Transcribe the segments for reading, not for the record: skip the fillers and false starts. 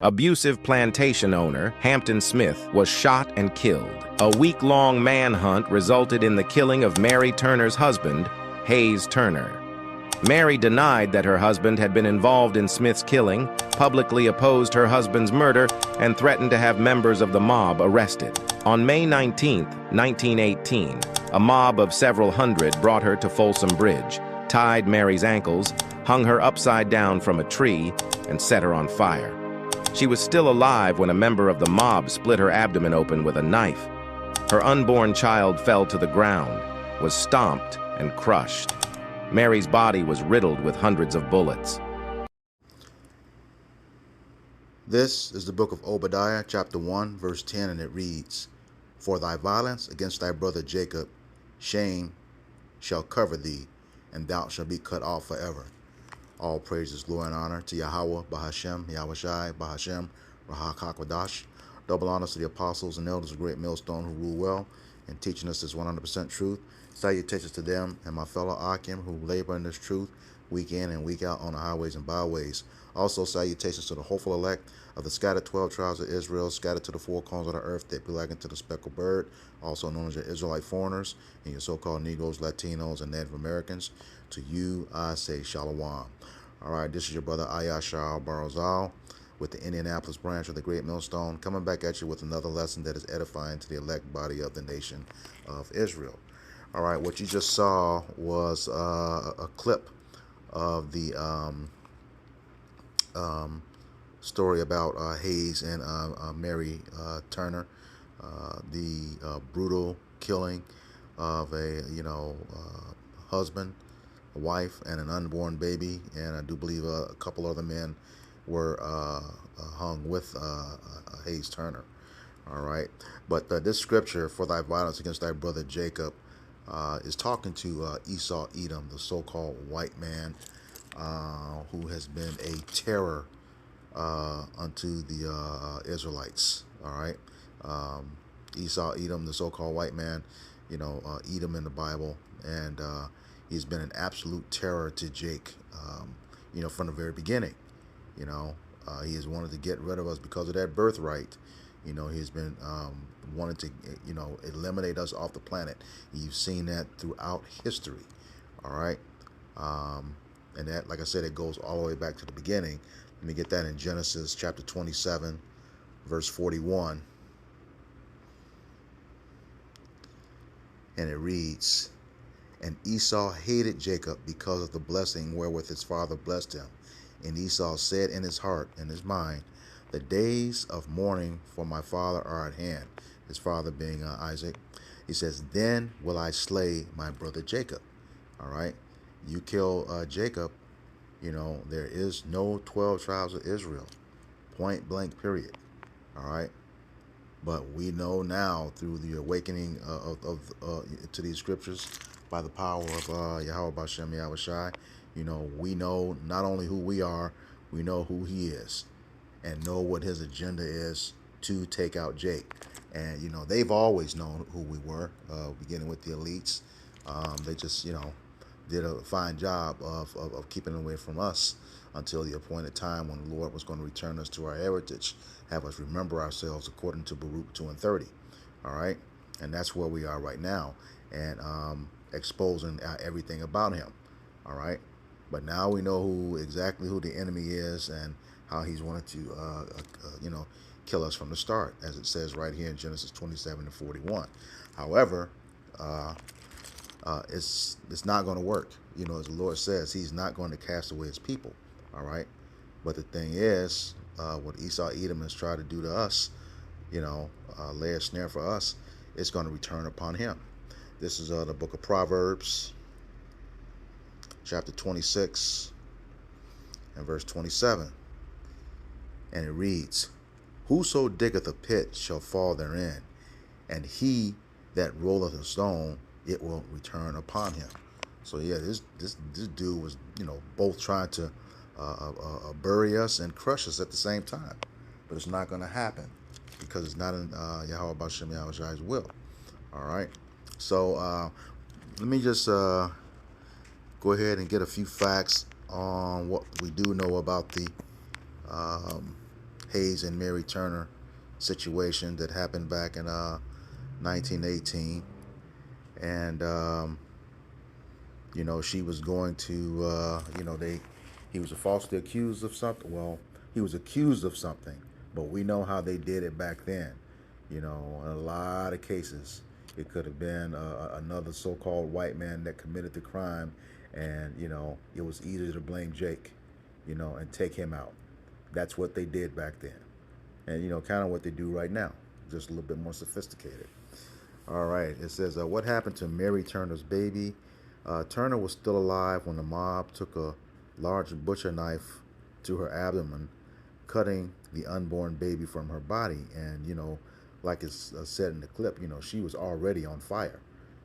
Abusive plantation owner Hampton Smith was shot and killed. A week-long manhunt resulted in the killing of Mary Turner's husband, Hayes Turner. Mary denied that her husband had been involved in Smith's killing, publicly opposed her husband's murder, and threatened to have members of the mob arrested. On May 19, 1918, a mob of several hundred brought her to Folsom Bridge, tied Mary's ankles, hung her upside down from a tree, and set her on fire. She was still alive when a member of the mob split her abdomen open with a knife. Her unborn child fell to the ground, was stomped and crushed. Mary's body was riddled with hundreds of bullets. This is the book of Obadiah, chapter 1, verse 10, and it reads, "For thy violence against thy brother Jacob, shame shall cover thee, and thou shalt be cut off forever." All praises, glory, and honor to Yahweh, Bahashem, Yahushai, Bahashem, Rahak HaKodash. Double honors to the apostles and elders of Great Millstone who rule well in teaching us this 100% truth. Salutations to them and my fellow Akim who labor in this truth week in and week out on the highways and byways. Also, salutations to the hopeful elect of the scattered 12 tribes of Israel, scattered to the four corners of the earth that belong to the speckled bird, also known as your Israelite foreigners, and your so-called Negroes, Latinos, and Native Americans. To you, I say Shalom. All right, this is your brother Ayashar Barazal with the Indianapolis branch of the Great Millstone, coming back at you with another lesson that is edifying to the elect body of the nation of Israel. All right, what you just saw was a clip of the story about Hayes and Mary Turner, the brutal killing of a husband, a wife, and an unborn baby, and I do believe a couple other men were hung with Hayes Turner. All right, but this scripture, "For thy violence against thy brother Jacob," is talking to Esau Edom, the so-called white man who has been a terror unto the Israelites. All right, Esau Edom, the so-called white man, Edom in the Bible, and he's been an absolute terror to Jake, from the very beginning. He has wanted to get rid of us because of that birthright. He's been wanting to, eliminate us off the planet. You've seen that throughout history. All right. And that, like I said, it goes all the way back to the beginning. Let me get that in Genesis chapter 27, verse 41. And it reads, "And Esau hated Jacob because of the blessing wherewith his father blessed him. And Esau said in his heart, in his mind, the days of mourning for my father are at hand." His father being Isaac. He says, "Then will I slay my brother Jacob." All right. You kill Jacob, there is no 12 tribes of Israel. Point blank, period. All right. But we know now through the awakening to these scriptures by the power of Yahweh Bashem Yahushai, we know not only who we are, we know who he is and know what his agenda is to take out Jake. And, they've always known who we were, beginning with the elites. They just, did a fine job of keeping away from us until the appointed time when the Lord was going to return us to our heritage, have us remember ourselves according to Baruch 2 and 30. All right. And that's where we are right now, and exposing everything about him. All right. But now we know exactly who the enemy is and how he's wanted to, kill us from the start, as it says right here in Genesis 27 and 41. However, it's not going to work. As the Lord says, he's not going to cast away his people. All right. But the thing is, what Esau Edom has tried to do to us, lay a snare for us, it's going to return upon him. This is the book of Proverbs, chapter 26 and verse 27. And it reads, "Whoso diggeth a pit shall fall therein, and he that rolleth a stone, it will return upon him." So yeah, this dude was, both trying to bury us and crush us at the same time. But it's not going to happen because it's not in Yahweh Bashem Yahushai's will. All right. So let me just go ahead and get a few facts on what we do know about the Hayes and Mary Turner situation that happened back in 1918, and she was going to, he was falsely accused of something. Well, he was accused of something, but we know how they did it back then. In a lot of cases, it could have been another so-called white man that committed the crime, and it was easy to blame Jake, and take him out. That's what they did back then, and kind of what they do right now, just a little bit more sophisticated. All right, it says, what happened to Mary Turner's baby? Turner was still alive when the mob took a large butcher knife to her abdomen, cutting the unborn baby from her body. And, like it's said in the clip, she was already on fire.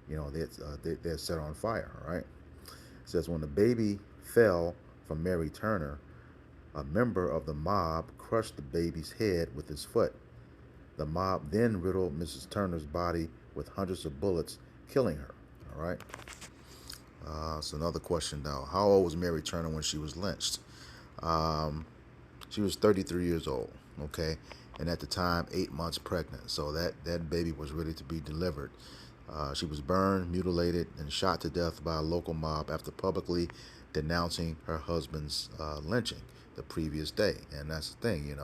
They set her on fire, all right? It says, when the baby fell from Mary Turner, a member of the mob crushed the baby's head with his foot. The mob then riddled Mrs. Turner's body with hundreds of bullets, killing her, all right? So another question now. How old was Mary Turner when she was lynched? She was 33 years old, okay? And at the time, 8 months pregnant. So that baby was ready to be delivered. She was burned, mutilated, and shot to death by a local mob after publicly denouncing her husband's lynching the previous day. And that's the thing,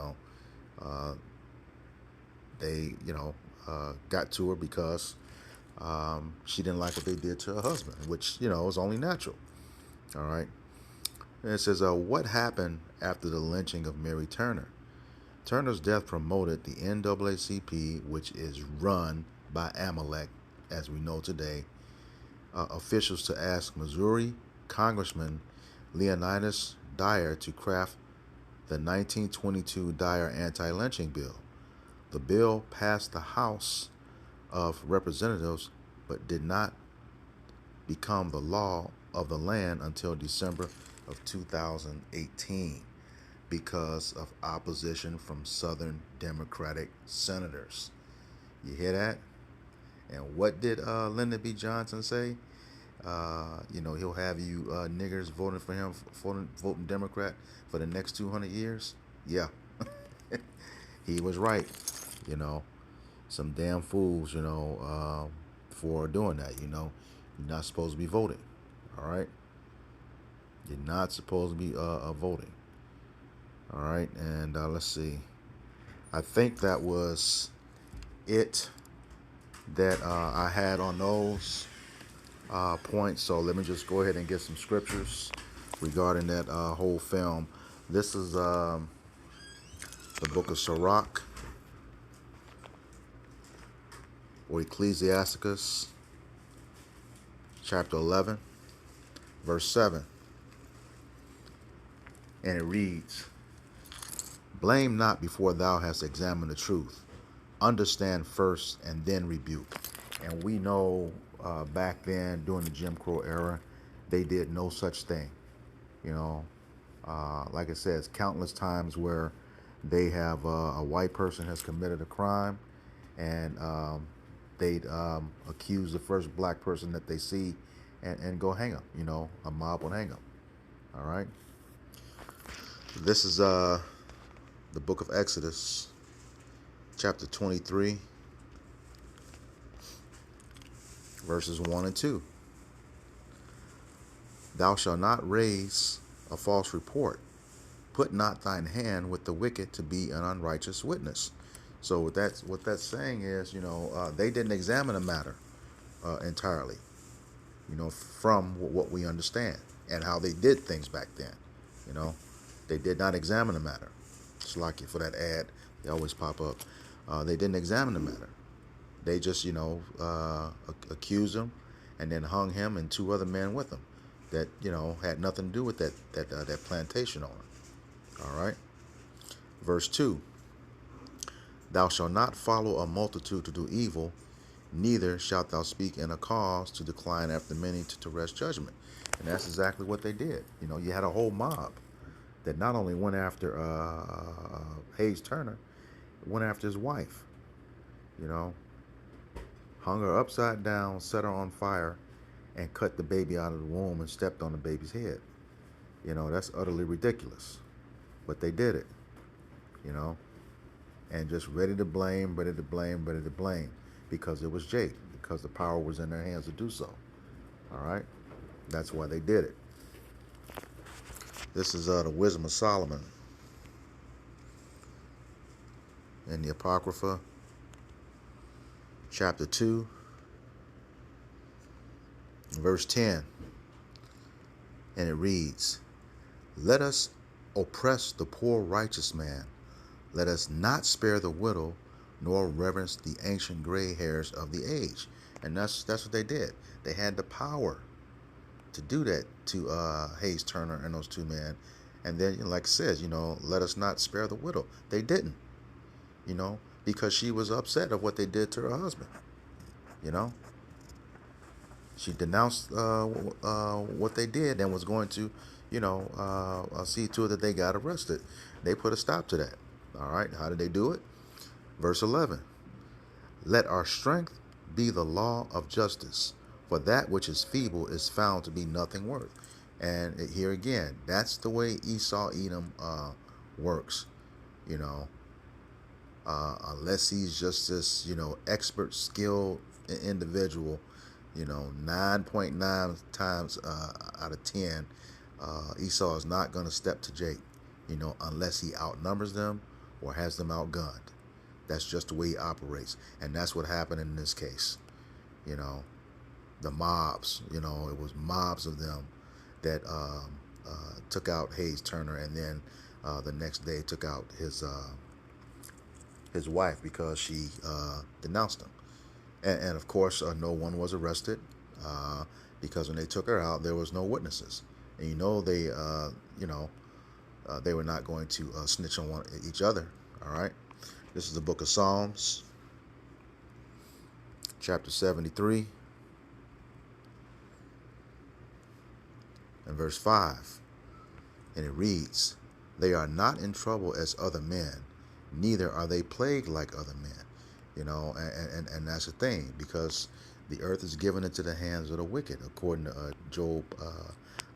they, got to her because she didn't like what they did to her husband, which, was only natural. All right. And it says, what happened after the lynching of Mary Turner? Turner's death promoted the NAACP, which is run by Amalek, as we know today, officials to ask Missouri Congressman Leonidas Dyer to craft the 1922 Dyer anti-lynching bill. The bill passed the House of Representatives, but did not become the law of the land until December of 2018 because of opposition from Southern Democratic senators. You hear that? And what did Lyndon B. Johnson say? He'll have you niggers voting for him, voting Democrat for the next 200 years. Yeah, he was right. Some damn fools, for doing that. You're not supposed to be voting. All right, you're not supposed to be voting. All right, and let's see. I think that was it that I had on those points. So let me just go ahead and get some scriptures regarding that whole film. This is the book of Sirach, or Ecclesiasticus, chapter 11, verse 7. And it reads, blame not before thou hast examined the truth. Understand first and then rebuke. And we know back then, during the Jim Crow era, they did no such thing. Like it says, countless times where they have a white person has committed a crime, and they'd accuse the first black person that they see and go hang them. A mob would hang them. All right. This is the book of Exodus, chapter 23, verses 1 and 2. Thou shalt not raise a false report. Put not thine hand with the wicked to be an unrighteous witness. So what that's saying is, they didn't examine the matter entirely, from what we understand and how they did things back then. They did not examine the matter. It's like for that ad, they always pop up. They didn't examine the matter. They just, accused him and then hung him and 2 other men with him that, had nothing to do with that plantation owner. All right. Verse 2. Thou shalt not follow a multitude to do evil, neither shalt thou speak in a cause to decline after many to wrest judgment. And that's exactly what they did. You had a whole mob that not only went after Hayes Turner, went after his wife. Hung her upside down, set her on fire, and cut the baby out of the womb and stepped on the baby's head. That's utterly ridiculous. But they did it. and just ready to blame, ready to blame, ready to blame, because it was Jake, because the power was in their hands to do so. All right, that's why they did it. This is the Wisdom of Solomon in the Apocrypha, chapter 2, verse 10, and it reads, "Let us oppress the poor righteous man. Let us not spare the widow, nor reverence the ancient gray hairs of the age." And that's what they did. They had the power to do that to Hayes Turner and those two men. And then, like it says, let us not spare the widow. They didn't, because she was upset of what they did to her husband. She denounced what they did and was going to, see to it that they got arrested. They put a stop to that. All right, how did they do it? Verse 11, "Let our strength be the law of justice, for that which is feeble is found to be nothing worth." And here again, that's the way Esau Edom works, unless he's just this, expert, skilled individual, 9.9 times out of 10, Esau is not going to step to Jake, unless he outnumbers them or has them outgunned. That's just the way he operates. And that's what happened in this case. The mobs, it was mobs of them that took out Hayes Turner, and then the next day took out his wife because she denounced him. And of course, no one was arrested because when they took her out, there was no witnesses. And they were not going to snitch on each other. All right. This is the book of Psalms, chapter 73, and verse 5. And it reads, "They are not in trouble as other men, neither are they plagued like other men." And that's the thing, because the earth is given into the hands of the wicked, according to Job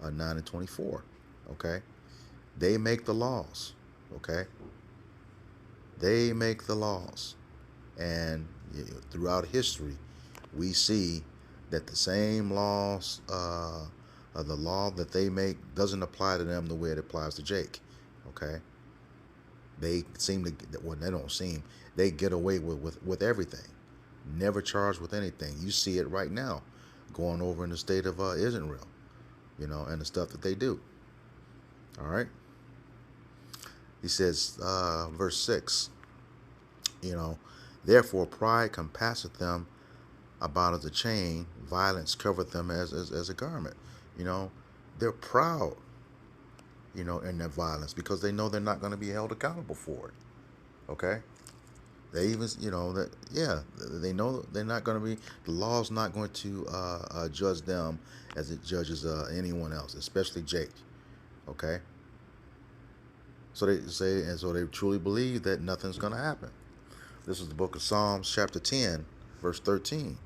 9:24. Okay, they make the laws. Okay, they make the laws, and throughout history, we see that the same laws, the law that they make, doesn't apply to them the way it applies to Jake. Okay, they seem to, well, they don't seem, they get away with everything, never charged with anything. You see it right now going over in the state of Israel, and the stuff that they do. All right. He says, verse 6, "Therefore pride compasseth them about as a chain, violence covereth them as a garment." They're proud, in their violence, because they know they're not going to be held accountable for it. Okay? They even, they know they're not going to be, the law's not going to judge them as it judges anyone else, especially Jake. Okay? So they say, and so they truly believe that nothing's going to happen. This is the book of Psalms, chapter 10, verse 13.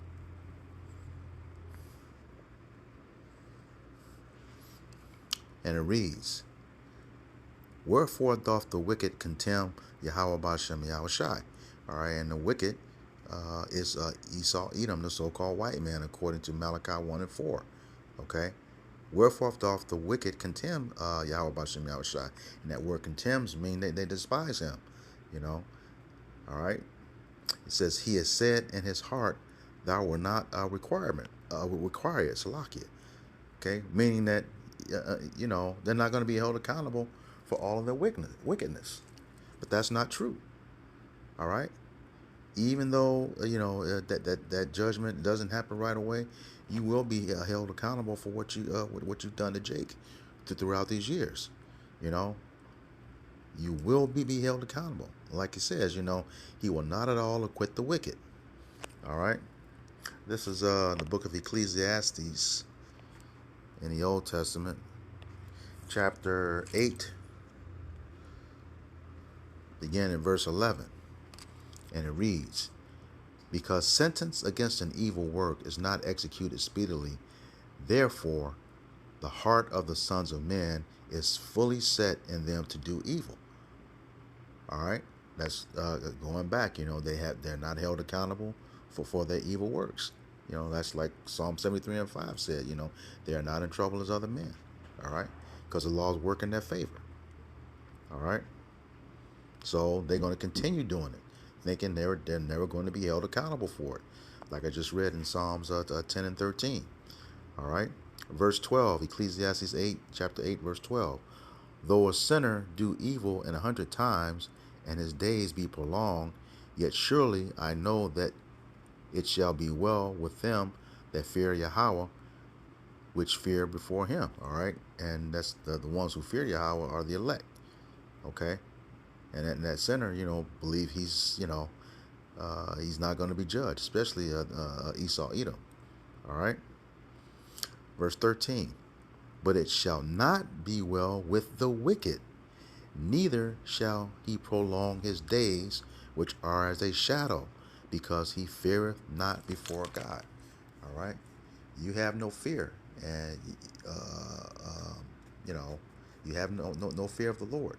And it reads, "Wherefore doth the wicked contemn Yahweh Bashem Yahushai?" All right, and the wicked is Esau Edom, the so-called white man, according to Malachi 1 and 4. Okay, "Wherefore doth the wicked contemn Yahweh Bashem Yahushai?" And that word contemns mean they despise him. All right. It says, "He has said in his heart, thou were not require it, Salakia." Okay, meaning that they're not going to be held accountable for all of their wickedness. But that's not true. All right. Even though that judgment doesn't happen right away, you will be held accountable for what you've done to Jake throughout these years. You will be held accountable. Like it says, he will not at all acquit the wicked. All right. This is the book of Ecclesiastes in the Old Testament, chapter 8, beginning in verse 11. And it reads, "Because sentence against an evil work is not executed speedily, therefore the heart of the sons of men is fully set in them to do evil." All right. That's going back. They're not held accountable for their evil works. That's like Psalm 73 and 5 said. They are not in trouble as other men. All right, because the laws work in their favor. All right, so they're going to continue doing it, thinking they're never going to be held accountable for it. Like I just read in Psalms 10 and 13. All right, verse 12, Ecclesiastes 8, chapter 8, verse 12. Though a sinner do evil 100 times, and his days be prolonged, yet surely I know that it shall be well with them that fear Yahweh, which fear before him. All right, and that's the ones who fear Yahweh are the elect. Okay, and that sinner, believe he's not going to be judged, especially Esau Edom. All right, verse 13. But it shall not be well with the wicked, neither shall he prolong his days, which are as a shadow, because he feareth not before God. All right, you have no fear, and you have no fear of the Lord,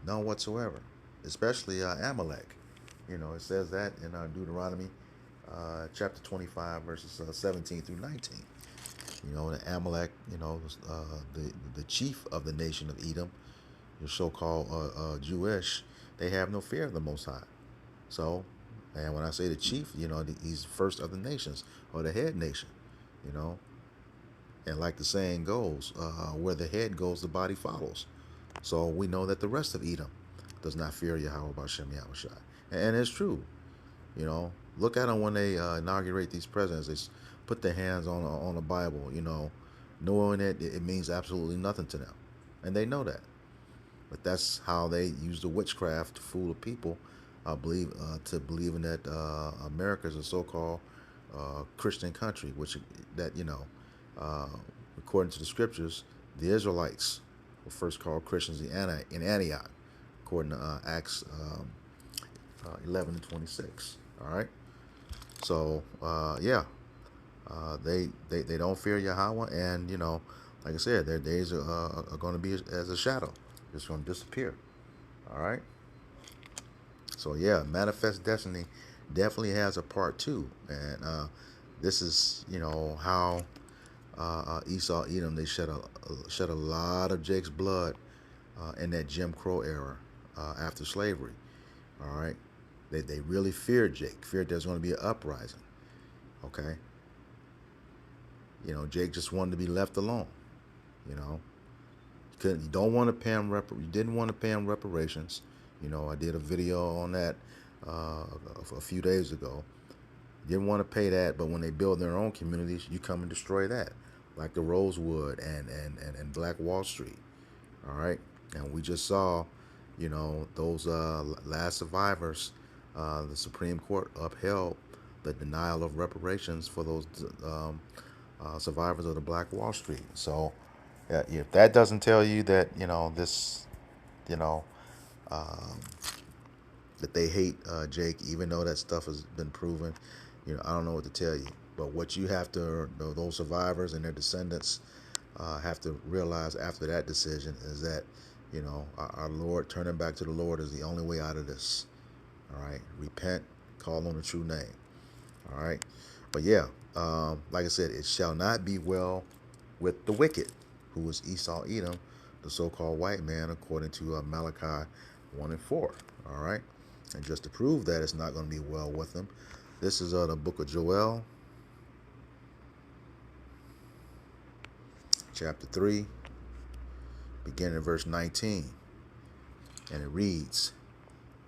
none whatsoever. Especially Amalek. It says that in Deuteronomy chapter 25, verses 17 through 19. The Amalek, the chief of the nation of Edom, the so-called Jewish, they have no fear of the Most High. So, and when I say the chief, he's first of the nations, or the head nation, And like the saying goes, where the head goes, the body follows. So we know that the rest of Edom does not fear Yahweh B'Shem Yahushai. And it's true. Look at them when they inaugurate these presidents. They put their hands on a Bible, knowing that it means absolutely nothing to them. And they know that. But that's how they use the witchcraft to fool the people, to believing that America is a so-called Christian country, which according to the scriptures, the Israelites were first called Christians in Antioch, according to Acts 11 and 26. All right. So they don't fear Yahweh, and like I said, their days are going to be as a shadow. It's going to disappear. All right. So Manifest Destiny definitely has a part two, and this is how Esau Edom, they shed a lot of Jake's blood in that Jim Crow era after slavery. All right. They really feared Jake, feared there's going to be an uprising. Okay. Jake just wanted to be left alone. You don't want to pay him you didn't want to pay him reparations. I did a video on that a few days ago. You didn't want to pay that, but when they build their own communities, you come and destroy that, like the Rosewood and Black Wall Street. All right. And we just saw, those last survivors. The Supreme Court upheld the denial of reparations for those survivors of the Black Wall Street. So, if that doesn't tell you that this, that they hate Jake, even though that stuff has been proven, I don't know what to tell you. But what you have to, those survivors and their descendants have to realize after that decision is that, our Lord, turning back to the Lord is the only way out of this. All right, repent, call on the true name. All right, but like I said, it shall not be well with the wicked, who is Esau Edom, the so-called white man, according to Malachi 1 and 4. All right, and just to prove that it's not going to be well with them, this is the book of Joel, chapter 3, beginning in verse 19, and it reads,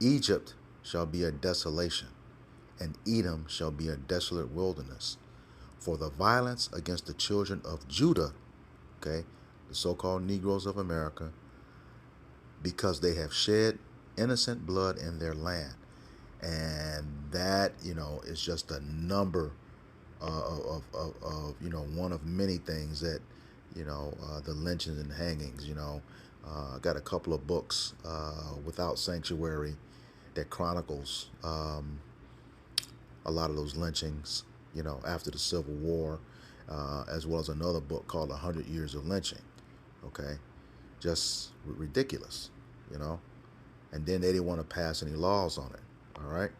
Egypt shall be a desolation, and Edom shall be a desolate wilderness, for the violence against the children of Judah, okay, the so-called Negroes of America, because they have shed innocent blood in their land. And that, is just a number of one of many things that, the lynchings and hangings, I got a couple of books, Without Sanctuary, that chronicles a lot of those lynchings, after the Civil War, as well as another book called 100 Years of Lynching. Okay, just ridiculous, And then they didn't want to pass any laws on it. All right.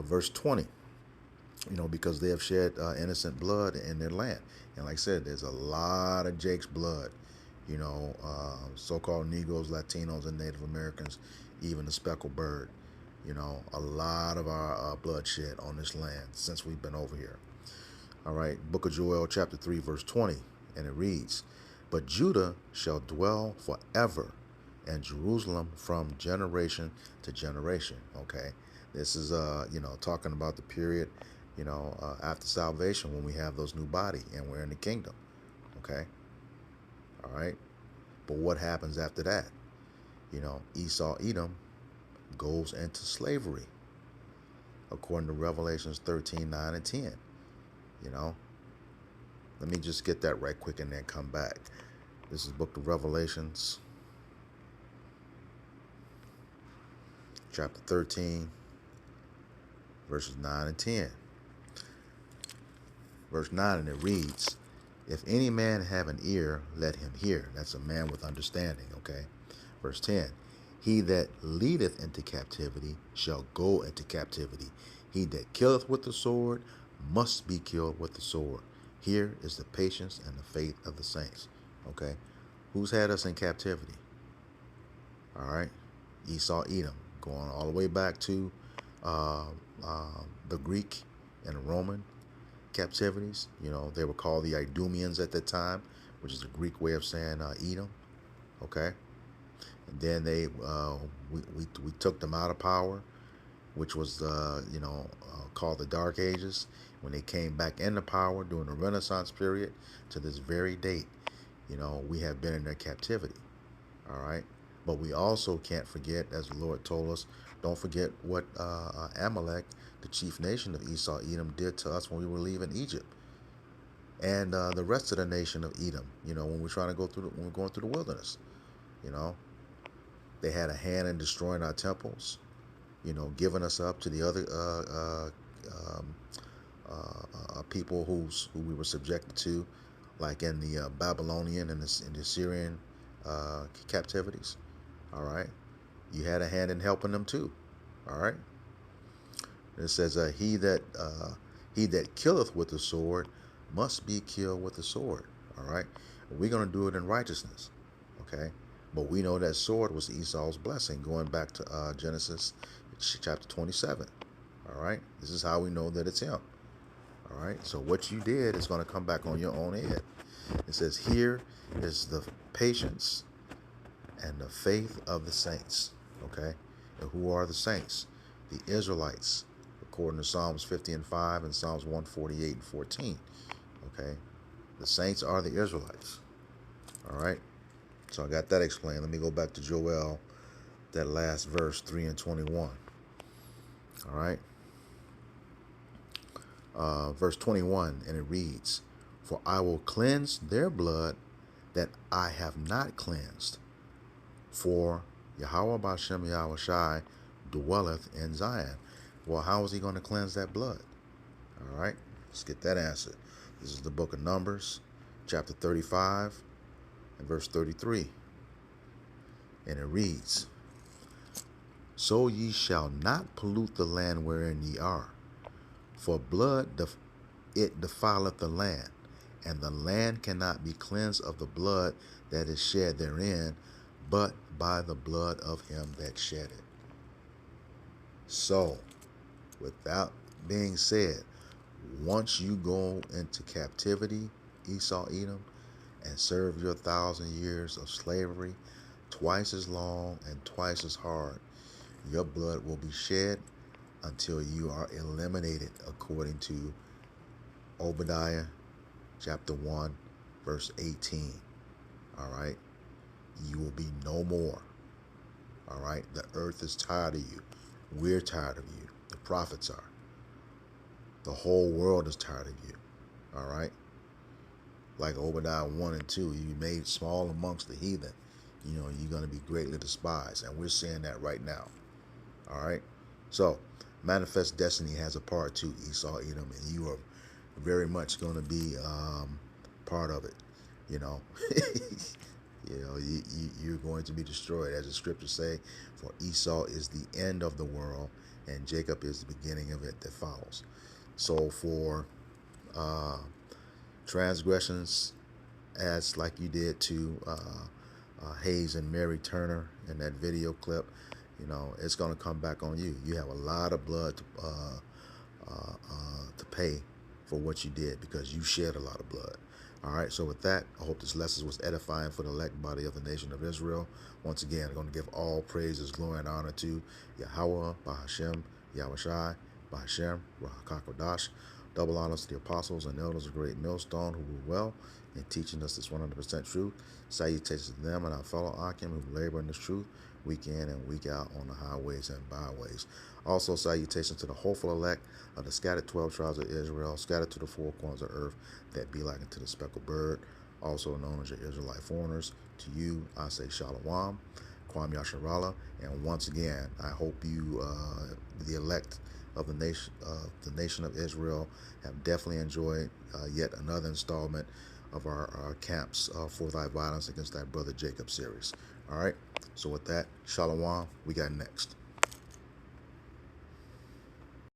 Verse 20, because they have shed innocent blood in their land. And like I said, there's a lot of Jake's blood, so-called Negroes, Latinos, and Native Americans, even the speckled bird, a lot of our bloodshed on this land since we've been over here. All right, Book of Joel, chapter 3, verse 20, and it reads, "But Judah shall dwell forever, and Jerusalem from generation to generation." Okay, this is talking about the period, after salvation, when we have those new body and we're in the kingdom. Okay, all right, but what happens after that? Esau, Edom goes into slavery, according to Revelations 13:9 and 10. Let me just get that right quick and then come back. This is Book of Revelations, chapter 13, verses 9 and 10. Verse 9, and it reads, "If any man have an ear, let him hear." That's a man with understanding, okay? Verse 10, "He that leadeth into captivity shall go into captivity. He that killeth with the sword must be killed with the sword. Here is the patience and the faith of the saints." Okay? Who's had us in captivity? All right? Esau, Edom, going all the way back to the Greek and Roman captivities. They were called the Idumeans at that time, which is the Greek way of saying Edom. Okay? And then we took them out of power, which was called the Dark Ages, when they came back into power during the Renaissance period to this very date. We have been in their captivity. All right, but we also can't forget, as the Lord told us, don't forget what Amalek, the chief nation of Esau, Edom, did to us when we were leaving Egypt, and the rest of the nation of Edom. When we're trying to when we're going through the wilderness. They had a hand in destroying our temples, giving us up to the other people who we were subjected to, like in the Babylonian and the Syrian captivities. All right, you had a hand in helping them too. All right. It says, he that killeth with the sword must be killed with the sword. All right, we're going to do it in righteousness. Okay, but we know that sword was Esau's blessing, going back to Genesis chapter 27. All right, this is how we know that it's him. All right, so what you did is going to come back on your own head. It says, "Here is the patience and the faith of the saints." Okay, and who are the saints? The Israelites, according to Psalms 50 and 5 and Psalms 148 and 14. Okay, the saints are the Israelites. All right, so I got that explained. Let me go back to Joel, that last verse, 3 and 21. All right. Verse 21, and it reads, "For I will cleanse their blood that I have not cleansed, for Yahweh Bashem Yahweh Shai dwelleth in Zion." Well, how is he going to cleanse that blood? All right, let's get that answered. This is the book of Numbers, chapter 35 and verse 33. And it reads, "So ye shall not pollute the land wherein ye are. For blood it defileth the land, and the land cannot be cleansed of the blood that is shed therein, but by the blood of him that shed it." So, with that being said, once you go into captivity, Esau, Edom, and serve your 1,000 years of slavery, twice as long and twice as hard, your blood will be shed until you are eliminated, according to Obadiah chapter 1 verse 18. All right, you will be no more. All right, the earth is tired of you. We're tired of you. The prophets are. The whole world is tired of you. All right, like Obadiah 1 and 2, you made small amongst the heathen, you're going to be greatly despised, and we're seeing that right now. All right, so Manifest Destiny has a part 2, Esau, Edom, and you are very much going to be part of it. You're going to be destroyed, as the scriptures say. For Esau is the end of the world, and Jacob is the beginning of it that follows. So for transgressions, as like you did to Hayes and Mary Turner in that video clip, it's going to come back on you. You have a lot of blood to pay for what you did, because you shed a lot of blood. All right, so with that, I hope this lesson was edifying for the elect body of the nation of Israel. Once again, I'm going to give all praises, glory, and honor to Yahweh, Bahashem, Yahushai, Bahashem, Rahakakodash. Double honors to the apostles and elders of Great Millstone who rule well in teaching us this 100% truth. Salutations to them and our fellow Akim who labor in this truth week in and week out on the highways and byways. Also, salutations to the hopeful elect of the scattered 12 tribes of Israel, scattered to the four corners of earth, that be like unto the speckled bird, also known as your Israelite foreigners. To you, I say Shalom, Kwam Yasharala, and once again, I hope you, the elect of the nation of Israel, have definitely enjoyed yet another installment of our camps for thy violence against thy brother Jacob series. All right, so with that, Shalom, we got next.